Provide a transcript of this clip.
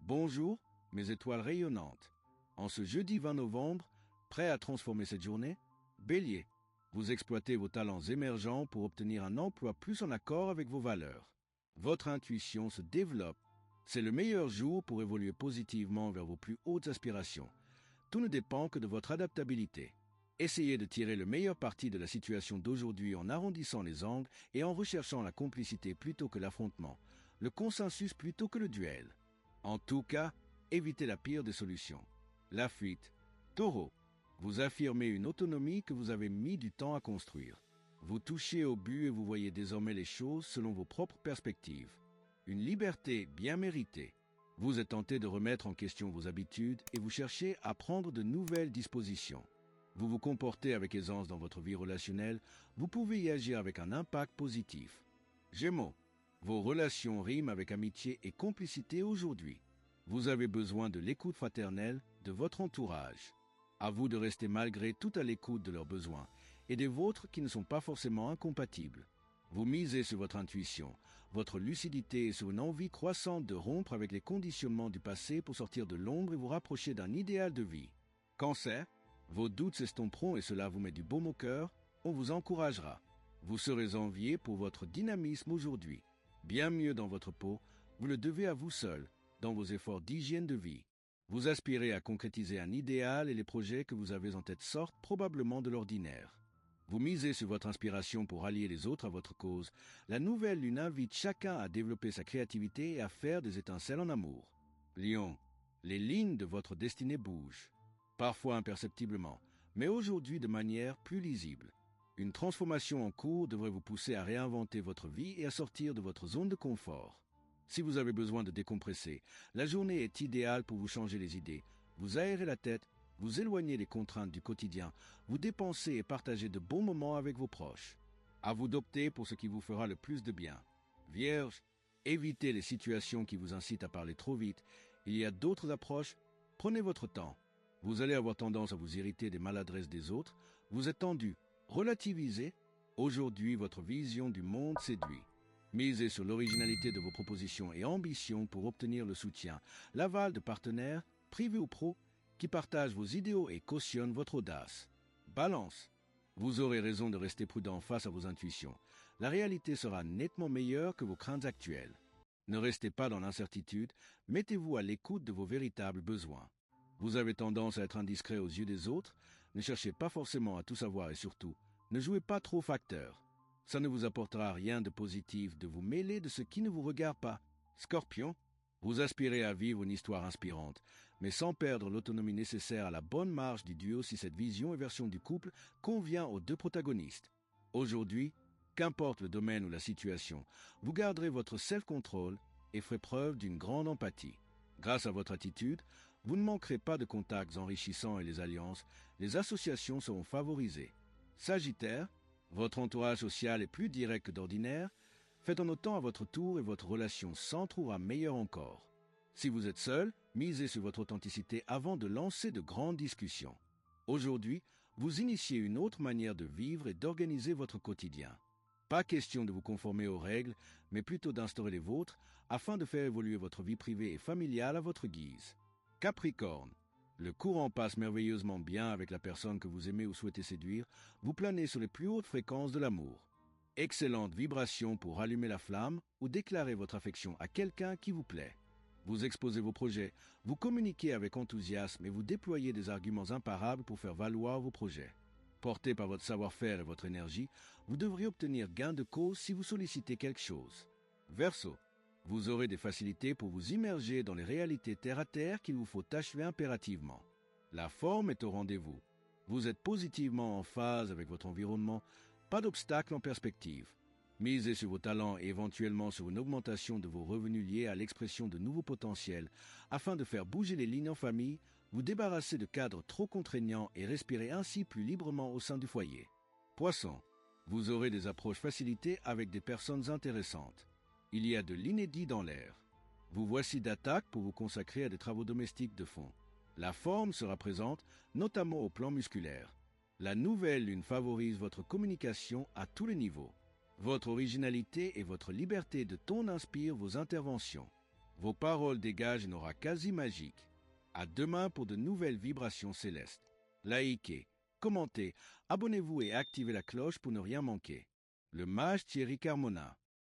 Bonjour, mes étoiles rayonnantes. En ce jeudi 20 novembre, prêt à transformer cette journée? Bélier, vous exploitez vos talents émergents pour obtenir un emploi plus en accord avec vos valeurs. Votre intuition se développe. C'est le meilleur jour pour évoluer positivement vers vos plus hautes aspirations. Tout ne dépend que de votre adaptabilité. Essayez de tirer le meilleur parti de la situation d'aujourd'hui en arrondissant les angles et en recherchant la complicité plutôt que l'affrontement, le consensus plutôt que le duel. En tout cas, évitez la pire des solutions. La fuite. Taureau, vous affirmez une autonomie que vous avez mis du temps à construire. Vous touchez au but et vous voyez désormais les choses selon vos propres perspectives. Une liberté bien méritée. Vous êtes tenté de remettre en question vos habitudes et vous cherchez à prendre de nouvelles dispositions. Vous vous comportez avec aisance dans votre vie relationnelle, vous pouvez y agir avec un impact positif. Gémeaux, vos relations riment avec amitié et complicité aujourd'hui. Vous avez besoin de l'écoute fraternelle de votre entourage. À vous de rester malgré tout à l'écoute de leurs besoins et des vôtres qui ne sont pas forcément incompatibles. Vous misez sur votre intuition, votre lucidité et sur une envie croissante de rompre avec les conditionnements du passé pour sortir de l'ombre et vous rapprocher d'un idéal de vie. Cancer, vos doutes s'estomperont et cela vous met du baume au cœur, on vous encouragera. Vous serez envié pour votre dynamisme aujourd'hui. Bien mieux dans votre peau, vous le devez à vous seul, dans vos efforts d'hygiène de vie. Vous aspirez à concrétiser un idéal et les projets que vous avez en tête sortent probablement de l'ordinaire. Vous misez sur votre inspiration pour allier les autres à votre cause. La nouvelle lune invite chacun à développer sa créativité et à faire des étincelles en amour. Lion, les lignes de votre destinée bougent. Parfois imperceptiblement, mais aujourd'hui de manière plus lisible. Une transformation en cours devrait vous pousser à réinventer votre vie et à sortir de votre zone de confort. Si vous avez besoin de décompresser, la journée est idéale pour vous changer les idées, vous aérer la tête, vous éloigner des contraintes du quotidien, vous dépenser et partager de bons moments avec vos proches. À vous d'opter pour ce qui vous fera le plus de bien. Vierge, évitez les situations qui vous incitent à parler trop vite. Il y a d'autres approches, prenez votre temps. Vous allez avoir tendance à vous irriter des maladresses des autres, vous êtes tendu, relativisez. Aujourd'hui, votre vision du monde séduit. Misez sur l'originalité de vos propositions et ambitions pour obtenir le soutien, l'aval de partenaires, privés ou pros, qui partagent vos idéaux et cautionnent votre audace. Balance. Vous aurez raison de rester prudent face à vos intuitions. La réalité sera nettement meilleure que vos craintes actuelles. Ne restez pas dans l'incertitude, mettez-vous à l'écoute de vos véritables besoins. Vous avez tendance à être indiscret aux yeux des autres, ne cherchez pas forcément à tout savoir et surtout, ne jouez pas trop facteur. Ça ne vous apportera rien de positif de vous mêler de ce qui ne vous regarde pas. Scorpion, vous aspirez à vivre une histoire inspirante, mais sans perdre l'autonomie nécessaire à la bonne marche du duo si cette vision et version du couple convient aux deux protagonistes. Aujourd'hui, qu'importe le domaine ou la situation, vous garderez votre self-control et ferez preuve d'une grande empathie. Grâce à votre attitude, vous ne manquerez pas de contacts enrichissants et les alliances, les associations seront favorisées. Sagittaire, votre entourage social est plus direct que d'ordinaire, faites en autant à votre tour et votre relation s'entrouvera meilleure encore. Si vous êtes seul, misez sur votre authenticité avant de lancer de grandes discussions. Aujourd'hui, vous initiez une autre manière de vivre et d'organiser votre quotidien. Pas question de vous conformer aux règles, mais plutôt d'instaurer les vôtres afin de faire évoluer votre vie privée et familiale à votre guise. Capricorne, le courant passe merveilleusement bien avec la personne que vous aimez ou souhaitez séduire, vous planez sur les plus hautes fréquences de l'amour. Excellente vibration pour rallumer la flamme ou déclarer votre affection à quelqu'un qui vous plaît. Vous exposez vos projets, vous communiquez avec enthousiasme et vous déployez des arguments imparables pour faire valoir vos projets. Porté par votre savoir-faire et votre énergie, vous devriez obtenir gain de cause si vous sollicitez quelque chose. Verseau, vous aurez des facilités pour vous immerger dans les réalités terre-à-terre qu'il vous faut achever impérativement. La forme est au rendez-vous. Vous êtes positivement en phase avec votre environnement, pas d'obstacle en perspective. Misez sur vos talents et éventuellement sur une augmentation de vos revenus liés à l'expression de nouveaux potentiels afin de faire bouger les lignes en famille, vous débarrasser de cadres trop contraignants et respirer ainsi plus librement au sein du foyer. Poisson, vous aurez des approches facilitées avec des personnes intéressantes. Il y a de l'inédit dans l'air. Vous voici d'attaque pour vous consacrer à des travaux domestiques de fond. La forme sera présente, notamment au plan musculaire. La nouvelle lune favorise votre communication à tous les niveaux. Votre originalité et votre liberté de ton inspirent vos interventions. Vos paroles dégagent une aura quasi magique. À demain pour de nouvelles vibrations célestes. Likez, commentez, abonnez-vous et activez la cloche pour ne rien manquer. Le mage Thierry Carmona.